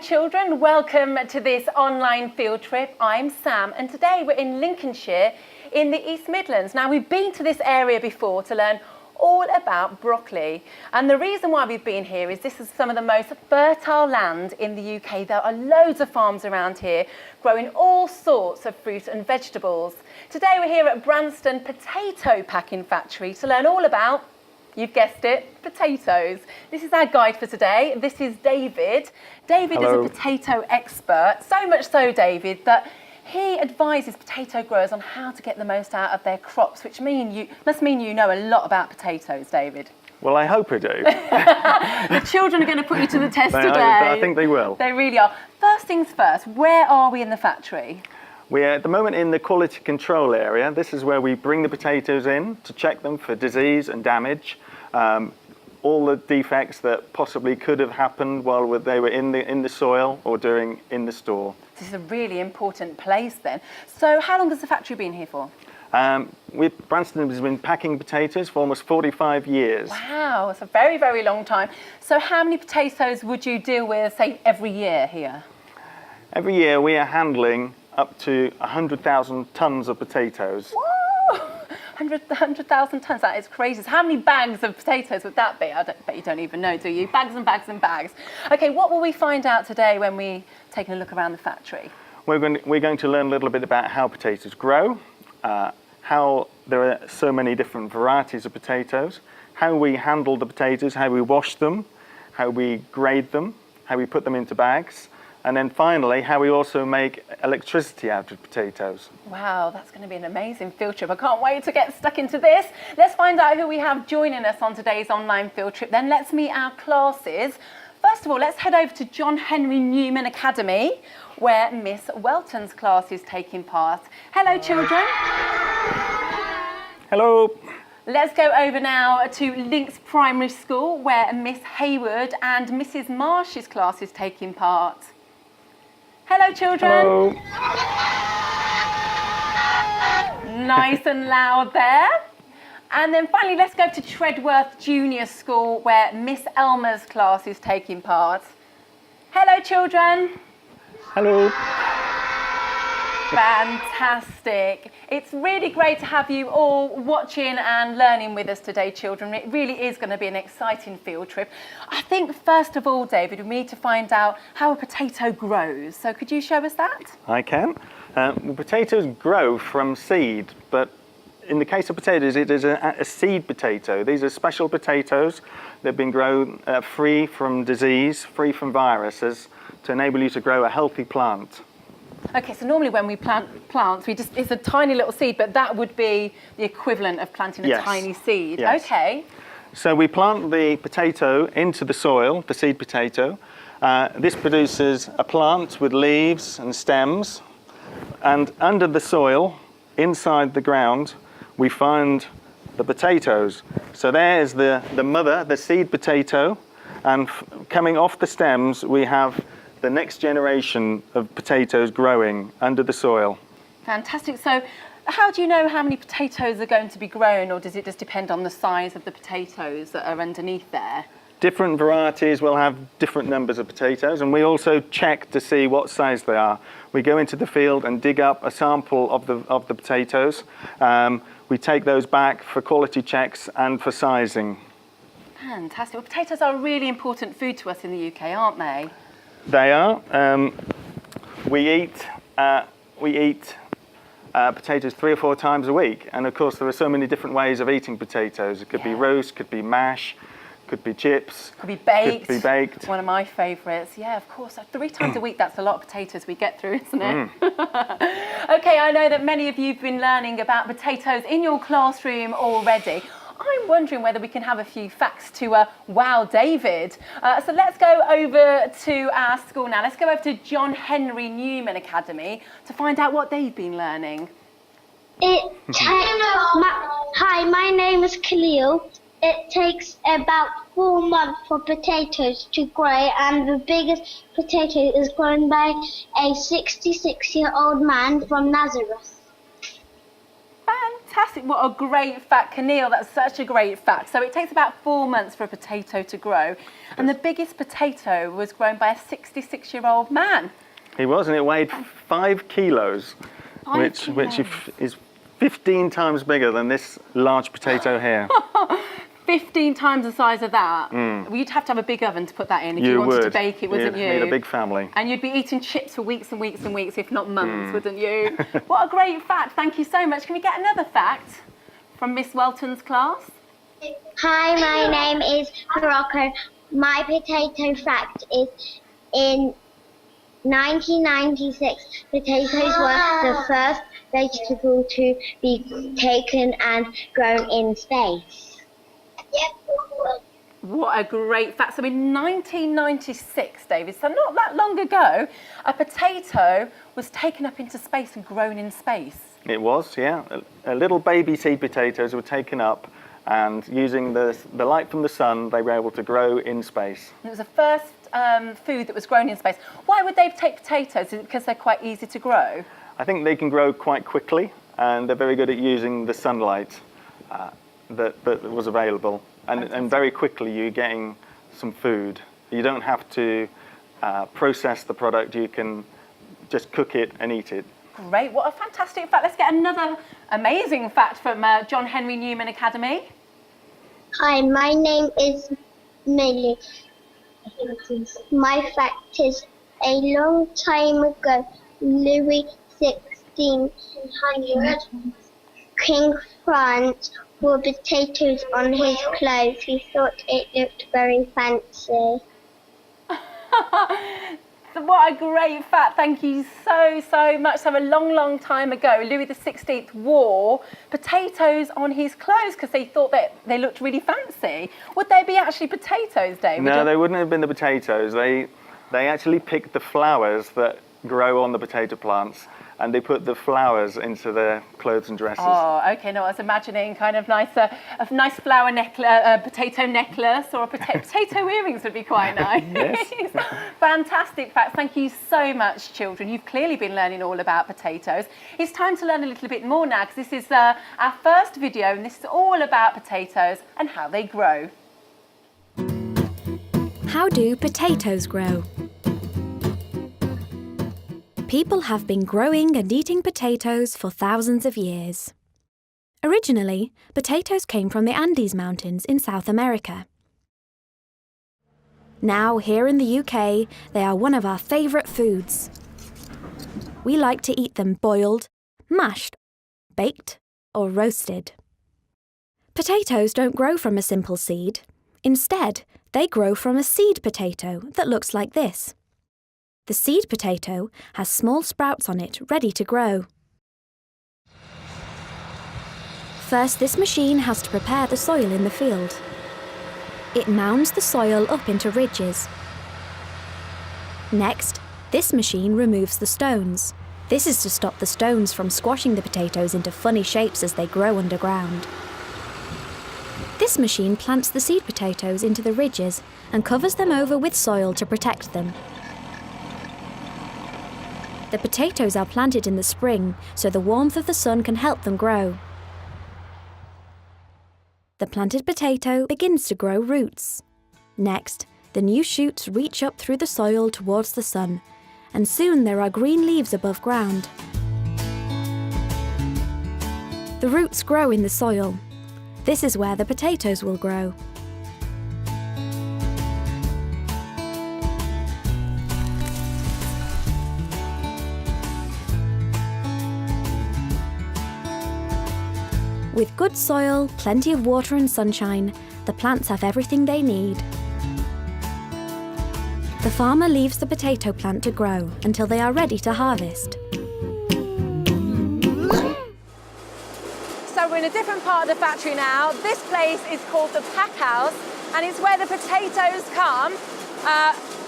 children, welcome to this online field trip. I'm Sam and today we're in Lincolnshire in the East Midlands. Now we've been to this area before to learn all about broccoli, and the reason why we've been here is this is some of the most fertile land in the UK. There are loads of farms around here growing all sorts of fruit and vegetables. Today we're here at Branston Potato Packing Factory to learn all about, you've guessed it, potatoes. This is our guide for today. This is David. David Hello. is a potato expert, so much so, David, that he advises potato growers on how to get the most out of their crops, which must mean you know a lot about potatoes, David. Well, I hope I do. The children are going to put you to the test today. I think they will. They really are. First things first, where are we in the factory? We're at the moment in the quality control area. This is where we bring the potatoes in to check them for disease and damage. All the defects that possibly could have happened while they were in the soil or in the store. This is a really important place then. So how long has the factory been here for? Branston has been packing potatoes for almost 45 years. Wow, it's a very, very long time. So how many potatoes would you deal with, say, every year here? Every year we are handling up to 100,000 tonnes of potatoes. Whoa! 100,000 tonnes, that is crazy. So how many bags of potatoes would that be? I bet you don't even know, do you? Bags and bags and bags. Okay, what will we find out today when we take a look around the factory? We're going to learn a little bit about how potatoes grow, how there are so many different varieties of potatoes, how we handle the potatoes, how we wash them, how we grade them, how we put them into bags, and then finally how we also make electricity out of potatoes. Wow, that's going to be an amazing field trip. I can't wait to get stuck into this. Let's find out who we have joining us on today's online field trip. Then let's meet our classes. First of all, let's head over to John Henry Newman Academy, where Miss Welton's class is taking part. Hello, children. Hello. Let's go over now to Links Primary School, where Miss Hayward and Mrs. Marsh's class is taking part. Hello, children. Hello. Nice and loud there. And then finally, let's go to Treadworth Junior School, where Miss Elmer's class is taking part. Hello, children. Hello. Fantastic. It's really great to have you all watching and learning with us today, children. It really is going to be an exciting field trip. I think, first of all, David, we need to find out how a potato grows. So could you show us that? I can. Potatoes grow from seed, but in the case of potatoes, it is a seed potato. These are special potatoes. They've been grown free from disease, free from viruses, to enable you to grow a healthy plant. Okay, so normally when we plant plants, it's a tiny little seed, but that would be the equivalent of planting a tiny seed. Yes. Okay. So we plant the potato into the soil, the seed potato. This produces a plant with leaves and stems. And under the soil, inside the ground, we find the potatoes. So there's the mother, the seed potato, and coming off the stems, we have the next generation of potatoes growing under the soil. Fantastic. So how do you know how many potatoes are going to be grown, or does it just depend on the size of the potatoes that are underneath there? Different varieties will have different numbers of potatoes, and we also check to see what size they are. We go into the field and dig up a sample of the potatoes. We take those back for quality checks and for sizing. Fantastic. Well, potatoes are a really important food to us in the UK, aren't they? They are. We eat potatoes 3 or 4 times a week, and of course there are so many different ways of eating potatoes. It could be roast, could be mash, could be chips, could be baked. Could be baked. One of my favourites. Yeah, of course. 3 times a week, that's a lot of potatoes we get through, isn't it? Okay, I know that many of you have been learning about potatoes in your classroom already. I'm wondering whether we can have a few facts to wow David. So let's go over to our school now. Let's go over to John Henry Newman Academy to find out what they've been learning. Hi, my name is Khalil. It takes about 4 months for potatoes to grow, and the biggest potato is grown by a 66-year-old man from Nazareth. fantastic. What a great fact, Keneal. That's such a great fact. So it takes about 4 months for a potato to grow. And the biggest potato was grown by a 66-year-old man. He was, and it weighed 5 kilos, which is 15 times bigger than this large potato here. 15 times the size of that. Well, you'd have to have a big oven to put that in if you wanted to bake it, wouldn't you? You'd need a big family. And you'd be eating chips for weeks and weeks and weeks, if not months, wouldn't you? What a great fact. Thank you so much. Can we get another fact from Miss Welton's class? Hi, my name is Morocco. My potato fact is in 1996, potatoes were the first vegetable to be taken and grown in space. What a great fact. So in 1996, David, so not that long ago, a potato was taken up into space and grown in space. It was, yeah. Little baby seed potatoes were taken up, and using the light from the sun, they were able to grow in space. And it was the first food that was grown in space. Why would they take potatoes? Is it because they're quite easy to grow? I think they can grow quite quickly, and they're very good at using the sunlight that was available. And very quickly you're getting some food. You don't have to process the product, you can just cook it and eat it. Great, what a fantastic fact. Let's get another amazing fact from John Henry Newman Academy. Hi, my name is Millie. My fact is a long time ago, Louis XVI, King France, wore potatoes on his clothes. He thought it looked very fancy. What a great fact. Thank you so much. So a long time ago, Louis XVI wore potatoes on his clothes because they thought that they looked really fancy. Would they be actually potatoes, David? No, they wouldn't have been the potatoes. They actually picked the flowers that grow on the potato plants, and they put the flowers into their clothes and dresses. Oh, okay. No, I was imagining kind of a nice flower necklace, a potato necklace, or a potato earrings would be quite nice. Yes. Fantastic facts. Thank you so much, children. You've clearly been learning all about potatoes. It's time to learn a little bit more now, because this is our first video, and this is all about potatoes and how they grow. How do potatoes grow? People have been growing and eating potatoes for thousands of years. Originally, potatoes came from the Andes Mountains in South America. Now, here in the UK, they are one of our favourite foods. We like to eat them boiled, mashed, baked, or roasted. Potatoes don't grow from a simple seed. Instead, they grow from a seed potato that looks like this. The seed potato has small sprouts on it ready to grow. First, this machine has to prepare the soil in the field. It mounds the soil up into ridges. Next, this machine removes the stones. This is to stop the stones from squashing the potatoes into funny shapes as they grow underground. This machine plants the seed potatoes into the ridges and covers them over with soil to protect them. The potatoes are planted in the spring, so the warmth of the sun can help them grow. The planted potato begins to grow roots. Next, the new shoots reach up through the soil towards the sun, and soon there are green leaves above ground. The roots grow in the soil. This is where the potatoes will grow. With good soil, plenty of water and sunshine, the plants have everything they need. The farmer leaves the potato plant to grow until they are ready to harvest. So we're in a different part of the factory now. This place is called the pack house, and it's where the potatoes come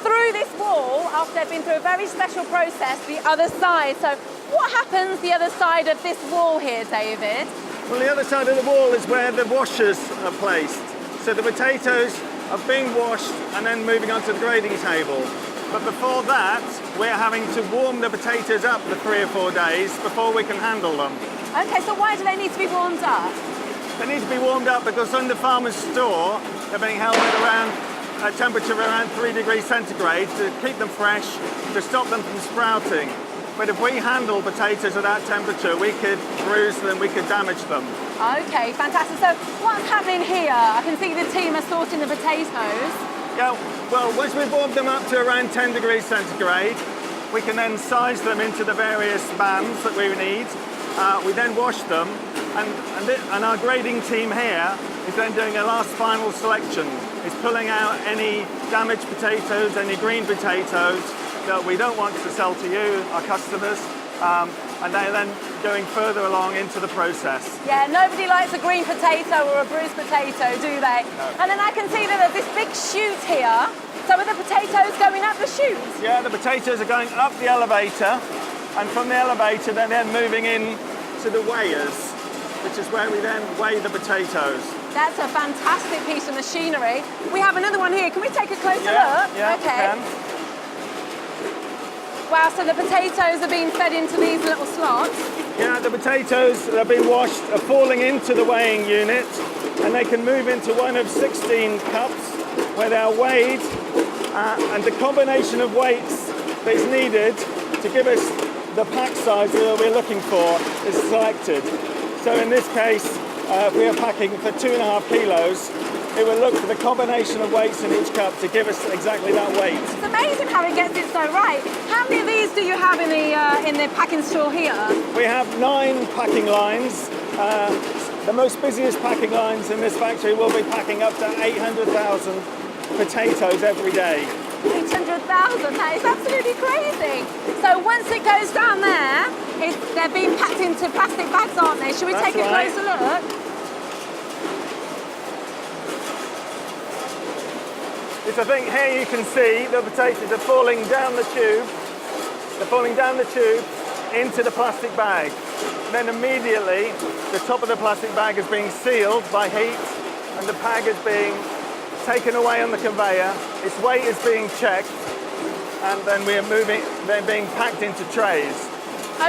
through this wall after they've been through a very special process the other side. So what happens the other side of this wall here, David? Well, the other side of the wall is where the washers are placed. So the potatoes are being washed and then moving on to the grading table. But before that, we're having to warm the potatoes up for 3 or 4 days before we can handle them. Okay, so why do they need to be warmed up? They need to be warmed up because under farmer's store, they're being held at around a temperature of around 3 degrees centigrade to keep them fresh, to stop them from sprouting. But if we handle potatoes at that temperature, we could bruise them, we could damage them. Okay, fantastic. So what's happening here? I can see the team are sorting the potatoes. Yeah, well, once we've warmed them up to around 10 degrees centigrade, we can then size them into the various bands that we need. We then wash them, and our grading team here is then doing a last final selection. It's pulling out any damaged potatoes, any green potatoes that we don't want to sell to you, our customers, and they're then going further along into the process. Yeah, nobody likes a green potato or a bruised potato, do they? No. And then I can see that there's this big chute here. So are the potatoes going up the chute? Yeah, the potatoes are going up the elevator, and from the elevator they're then moving in to the weighers, which is where we then weigh the potatoes. That's a fantastic piece of machinery. We have another one here. Can we take a closer look? Yeah, okay. we can. Wow, so the potatoes are being fed into these little slots. Yeah, the potatoes that have been washed are falling into the weighing unit, and they can move into one of 16 cups where they are weighed, and the combination of weights that is needed to give us the pack size that we're looking for is selected. So in this case, if we are packing for 2.5 kilos, it will look for the combination of weights in each cup to give us exactly that weight. It's amazing how it gets it so right. How many of these do you have in the packing store here? We have 9 packing lines. The most busiest packing lines in this factory will be packing up to 800,000 potatoes every day. 800,000, that is absolutely crazy. So once it goes down there, they're being packed into plastic bags, aren't they? Should we take a closer look? I think here you can see the potatoes are falling down the tube. They're falling down the tube into the plastic bag. Then immediately the top of the plastic bag is being sealed by heat, and the bag is being taken away on the conveyor. Its weight is being checked, and then they're being packed into trays.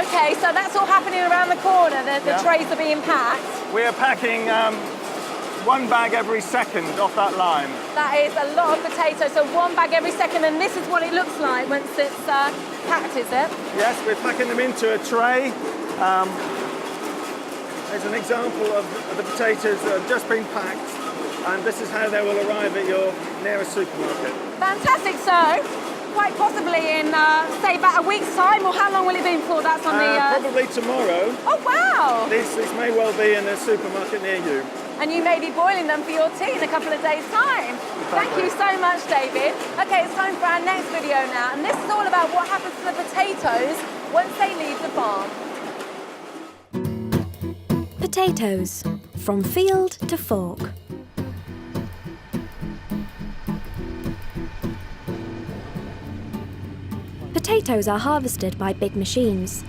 Okay, so that's all happening around the corner. The trays are being packed. We are packing 1 bag every second off that line. That is a lot of potatoes, so 1 bag every second, and this is what it looks like once it's packed, is it? Yes, we're packing them into a tray. There's an example of the potatoes that have just been packed, and this is how they will arrive at your nearest supermarket. Fantastic, so quite possibly in, say, about a week's time, or how long will it be before that's on the... Probably tomorrow. Oh, wow! This may well be in a supermarket near you. And you may be boiling them for your tea in a couple of days' time. Thank you so much, David. Okay, it's time for our next video now, and this is all about what happens to the potatoes once they leave the farm. Potatoes, from field to fork. Potatoes are harvested by big machines.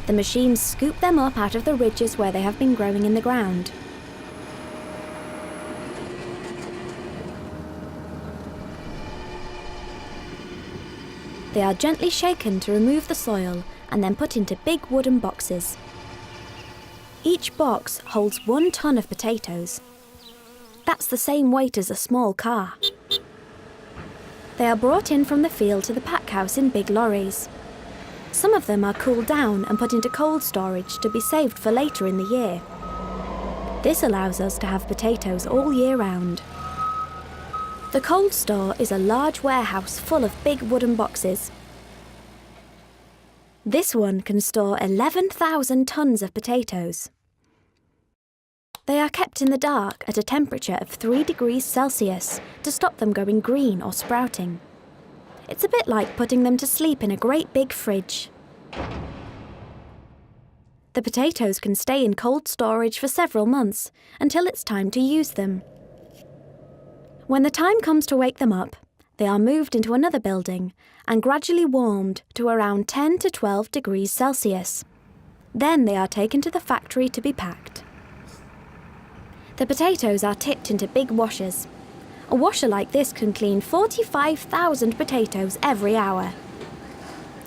The machines scoop them up out of the ridges where they have been growing in the ground. They are gently shaken to remove the soil and then put into big wooden boxes. Each box holds 1 ton of potatoes. That's the same weight as a small car. They are brought in from the field to the pack house in big lorries. Some of them are cooled down and put into cold storage to be saved for later in the year. This allows us to have potatoes all year round. The cold store is a large warehouse full of big wooden boxes. This one can store 11,000 tons of potatoes. They are kept in the dark at a temperature of 3 degrees Celsius to stop them going green or sprouting. It's a bit like putting them to sleep in a great big fridge. The potatoes can stay in cold storage for several months until it's time to use them. When the time comes to wake them up, they are moved into another building and gradually warmed to around 10 to 12 degrees Celsius. Then they are taken to the factory to be packed. The potatoes are tipped into big washers. A washer like this can clean 45,000 potatoes every hour.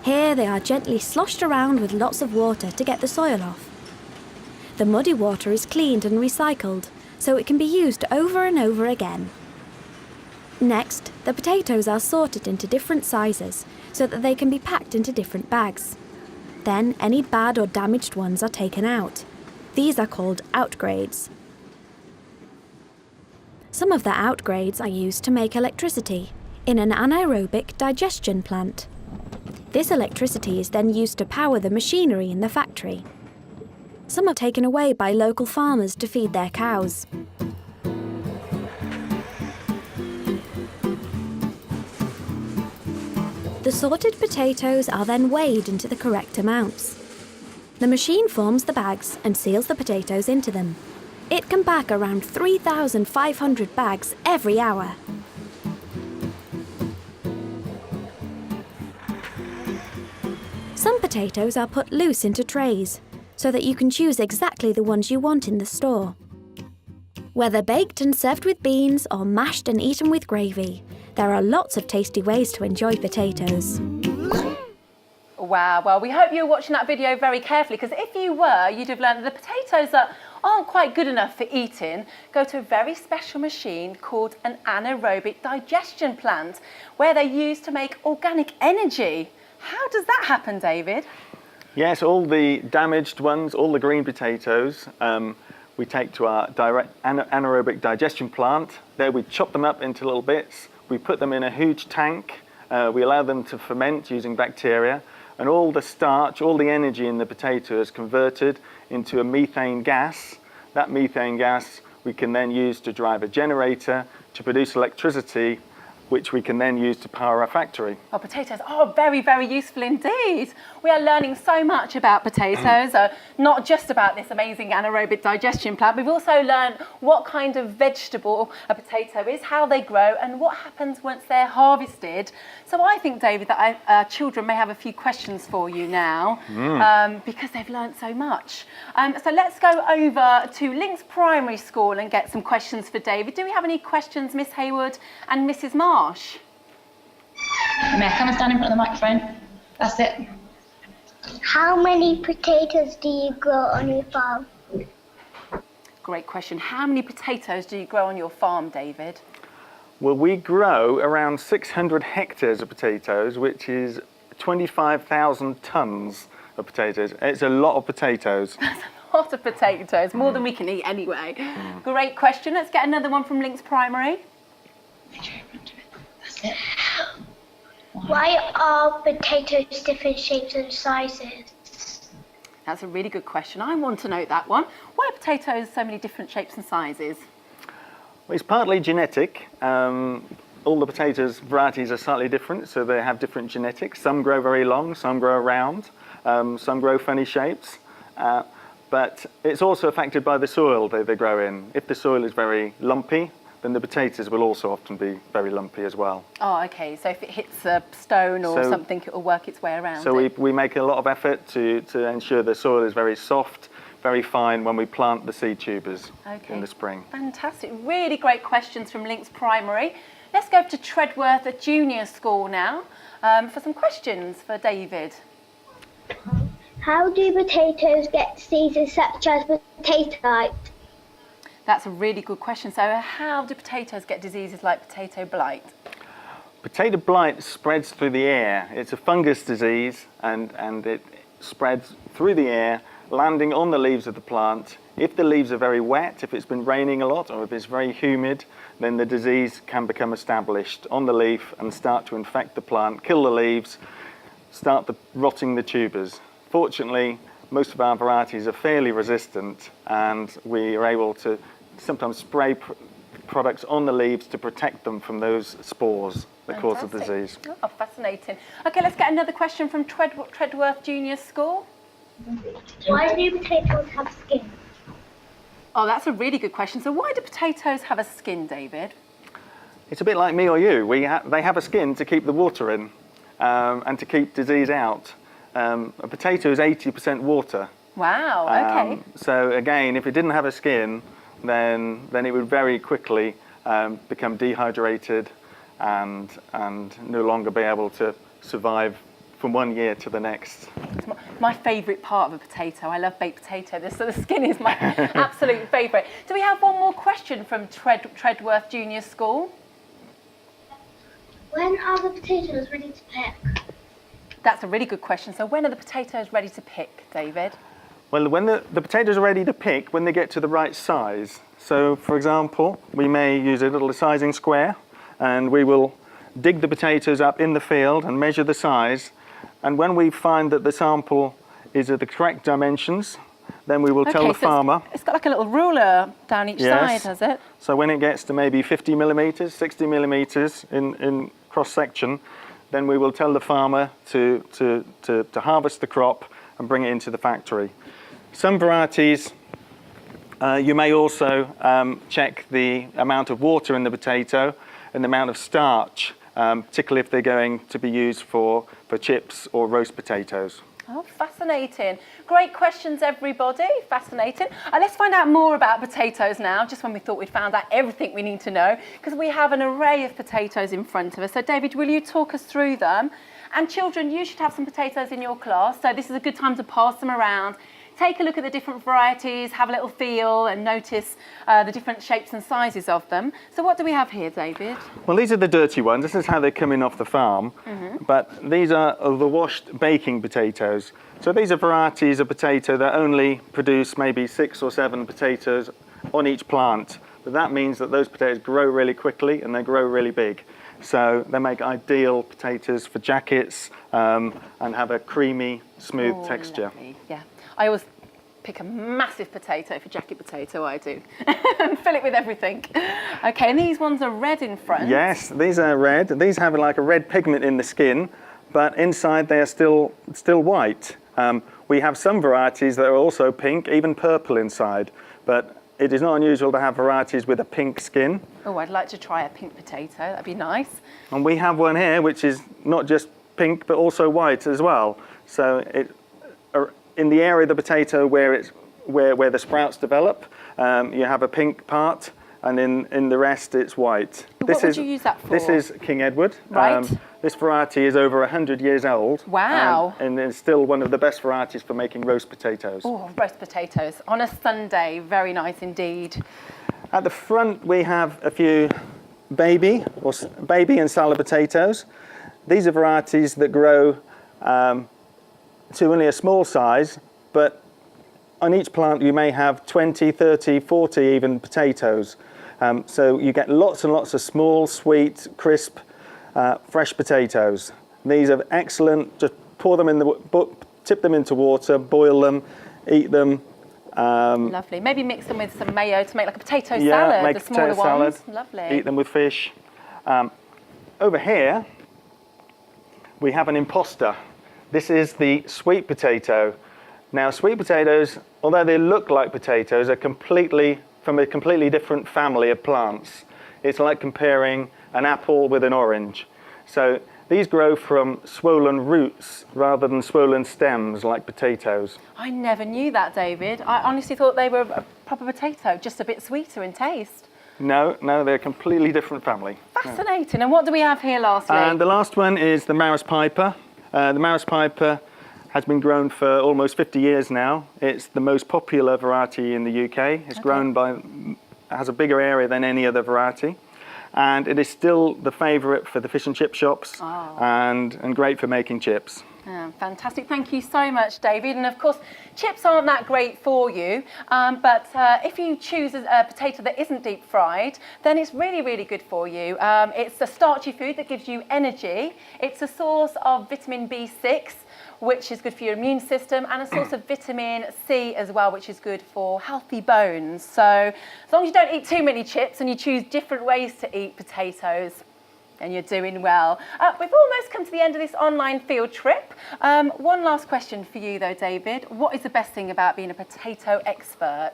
Here they are gently sloshed around with lots of water to get the soil off. The muddy water is cleaned and recycled, so it can be used over and over again. Next, the potatoes are sorted into different sizes so that they can be packed into different bags. Then any bad or damaged ones are taken out. These are called outgrades. Some of the outgrades are used to make electricity in an anaerobic digestion plant. This electricity is then used to power the machinery in the factory. Some are taken away by local farmers to feed their cows. The sorted potatoes are then weighed into the correct amounts. The machine forms the bags and seals the potatoes into them. It can pack around 3,500 bags every hour. Some potatoes are put loose into trays, so that you can choose exactly the ones you want in the store. Whether baked and served with beans or mashed and eaten with gravy, there are lots of tasty ways to enjoy potatoes. Wow, well, we hope you were watching that video very carefully, because if you were, you'd have learned that the potatoes that aren't quite good enough for eating go to a very special machine called an anaerobic digestion plant, where they're used to make organic energy. How does that happen, David? Yes, all the damaged ones, all the green potatoes, we take to our direct anaerobic digestion plant. There we chop them up into little bits. We put them in a huge tank. We allow them to ferment using bacteria. And all the starch, all the energy in the potato is converted into a methane gas. That methane gas we can then use to drive a generator to produce electricity, which we can then use to power our factory. Oh, potatoes are very, very useful indeed. We are learning so much about potatoes, not just about this amazing anaerobic digestion plant. We've also learned what kind of vegetable a potato is, how they grow, and what happens once they're harvested. So I think, David, that our children may have a few questions for you now, because they've learned so much. So let's go over to Links Primary School and get some questions for David. Do we have any questions, Miss Hayward and Mrs. Marsh? May I come and stand in front of the microphone? That's it. How many potatoes do you grow on your farm? Great question. How many potatoes do you grow on your farm, David? Well, we grow around 600 hectares of potatoes, which is 25,000 tons of potatoes. It's a lot of potatoes. That's a lot of potatoes, more than we can eat anyway. Great question. Let's get another one from Links Primary. That's it. Why are potatoes different shapes and sizes? That's a really good question. I want to know that one. Why are potatoes so many different shapes and sizes? Well, it's partly genetic. All the potatoes varieties are slightly different, so they have different genetics. Some grow very long, some grow round, some grow funny shapes. But it's also affected by the soil they grow in. If the soil is very lumpy, then the potatoes will also often be very lumpy as well. Oh, okay. So if it hits a stone or something, it will work its way around. So we make a lot of effort to ensure the soil is very soft, very fine when we plant the seed tubers in the spring. Fantastic. Really great questions from Links Primary. Let's go to Treadworth Junior School now for some questions for David. How do potatoes get diseases such as potato blight? That's a really good question. So how do potatoes get diseases like potato blight? Potato blight spreads through the air. It's a fungus disease and it spreads through the air, landing on the leaves of the plant. If the leaves are very wet, if it's been raining a lot, or if it's very humid, then the disease can become established on the leaf and start to infect the plant, kill the leaves, start rotting the tubers. Fortunately, most of our varieties are fairly resistant, and we are able to sometimes spray products on the leaves to protect them from those spores that cause the disease. Oh, fascinating. Okay, let's get another question from Treadworth Junior School. Why do potatoes have skin? Oh, that's a really good question. So why do potatoes have a skin, David? It's a bit like me or you. They have a skin to keep the water in and to keep disease out. A potato is 80% water. Wow, okay. So again, if it didn't have a skin, then it would very quickly become dehydrated and no longer be able to survive from one year to the next. It's my favourite part of a potato. I love baked potato. The skin is my absolute favourite. Do we have one more question from Treadworth Junior School? When are the potatoes ready to pick? That's a really good question. So when are the potatoes ready to pick, David? Well, when the potatoes are ready to pick, when they get to the right size. So, for example, we may use a little sizing square, and we will dig the potatoes up in the field and measure the size. And when we find that the sample is of the correct dimensions, then we will tell the farmer. It's got like a little ruler down each side, has it? So when it gets to maybe 50 millimetres, 60 millimetres in cross-section, then we will tell the farmer to harvest the crop and bring it into the factory. Some varieties, you may also check the amount of water in the potato and the amount of starch, particularly if they're going to be used for chips or roast potatoes. Oh, fascinating. Great questions, everybody. Fascinating. Let's find out more about potatoes now, just when we thought we'd found out everything we need to know, because we have an array of potatoes in front of us. So, David, will you talk us through them? And children, you should have some potatoes in your class, so this is a good time to pass them around. Take a look at the different varieties, have a little feel and notice the different shapes and sizes of them. So what do we have here, David? Well, these are the dirty ones. This is how they come in off the farm. But these are the washed baking potatoes. So these are varieties of potato that only produce maybe 6 or 7 potatoes on each plant. But that means that those potatoes grow really quickly and they grow really big. So they make ideal potatoes for jackets and have a creamy, smooth texture. Lovely. Yeah. I always pick a massive potato for jacket potato, I do. And fill it with everything. Okay, and these ones are red in front. Yes, these are red. These have like a red pigment in the skin, but inside they are still white. We have some varieties that are also pink, even purple inside, but it is not unusual to have varieties with a pink skin. Oh, I'd like to try a pink potato. That'd be nice. And we have one here which is not just pink, but also white as well. So in the area of the potato where the sprouts develop, you have a pink part, and in the rest it's white. What would you use that for? This is King Edward. Right. This variety is over 100 years old. Wow. And it's still one of the best varieties for making roast potatoes. Oh, roast potatoes on a Sunday. Very nice indeed. At the front we have a few baby and salad potatoes. These are varieties that grow to only a small size, but on each plant you may have 20, 30, 40 even potatoes. So you get lots and lots of small, sweet, crisp, fresh potatoes. These are excellent. Just pour them tip them into water, boil them, eat them. Lovely. Maybe mix them with some mayo to make like a potato Yeah, salad, make the a smaller potato salad. ones. Lovely. Eat them with fish. Over here, we have an imposter. This is the sweet potato. Now, sweet potatoes, although they look like potatoes, are from a completely different family of plants. It's like comparing an apple with an orange. So these grow from swollen roots rather than swollen stems like potatoes. I never knew that, David. I honestly thought they were a proper potato, just a bit sweeter in taste. No, they're a completely different family. Fascinating. And what do we have here lastly? And the last one is the Maris Piper. The Maris Piper has been grown for almost 50 years now. It's the most popular variety in the UK. It's has a bigger area than any other variety. And it is still the favourite for the fish and chip shops and great for making chips. Fantastic. Thank you so much, David. And of course, chips aren't that great for you, but if you choose a potato that isn't deep fried, then it's really, really good for you. It's a starchy food that gives you energy. It's a source of vitamin B6, which is good for your immune system, and a source of vitamin C as well, which is good for healthy bones. So as long as you don't eat too many chips and you choose different ways to eat potatoes, and you're doing well. We've almost come to the end of this online field trip. One last question for you though, David. What is the best thing about being a potato expert?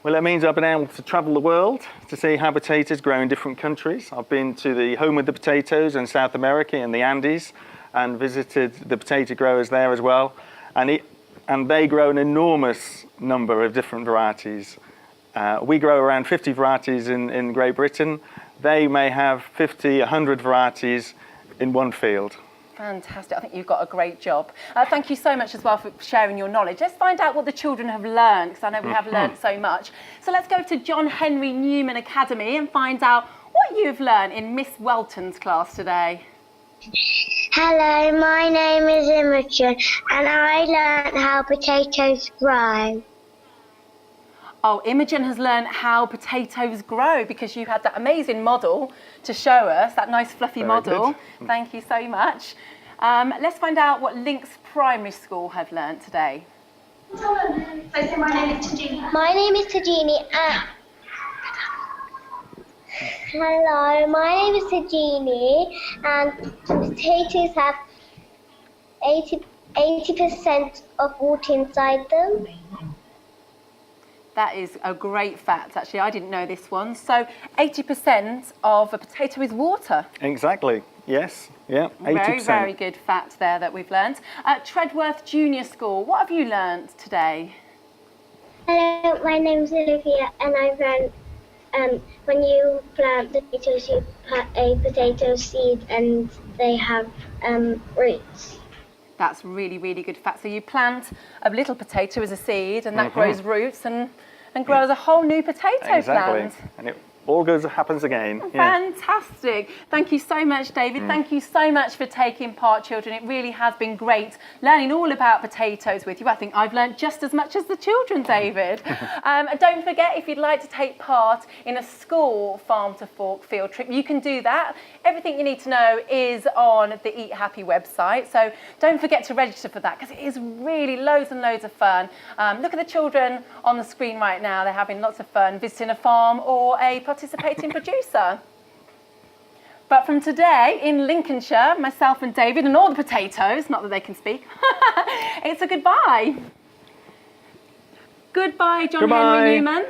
Well, it means I've been able to travel the world to see how potatoes grow in different countries. I've been to the home of the potatoes in South America in the Andes and visited the potato growers there as well. And they grow an enormous number of different varieties. We grow around 50 varieties in Great Britain. They may have 50, 100 varieties in one field. Fantastic. I think you've got a great job. Thank you so much as well for sharing your knowledge. Let's find out what the children have learned, because I know we have learned so much. So let's go to John Henry Newman Academy and find out what you've learned in Miss Welton's class today. Hello, my name is Imogen and I learnt how potatoes grow. Oh, Imogen has learned how potatoes grow because you had that amazing model to show us, that nice fluffy Very model. good. Thank you so much. Let's find out what Links Primary School have learnt today. My name is Tajini. Hello, my name is Tajini and potatoes have 80% of water inside them. That is a great fact, actually. I didn't know this one. So 80% of a potato is water. Exactly. Yes. Yeah. 80%. Very, very good fact there that we've learnt. At Treadworth Junior School, what have you learnt today? Hello, my name is Olivia and I've learned when you plant the potatoes, you put a potato seed and they have roots. That's really, really good fact. So you plant a little potato as a seed and that grows roots and grows a whole new potato plant. And it all happens again. Fantastic. Thank you so much, David. Thank you so much for taking part, children. It really has been great learning all about potatoes with you. I think I've learned just as much as the children, David. Don't forget, if you'd like to take part in a school farm to fork field trip, you can do that. Everything you need to know is on the Eat Happy website. So don't forget to register for that because it is really loads and loads of fun. Look at the children on the screen right now. They're having lots of fun visiting a farm or a participating producer. But from today in Lincolnshire, myself and David and all the potatoes, not that they can speak, it's a goodbye. Goodbye, John Henry Newman.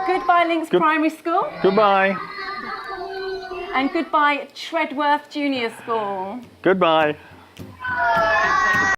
Goodbye, Links Primary School. Goodbye. And goodbye, Treadworth Junior School. Goodbye.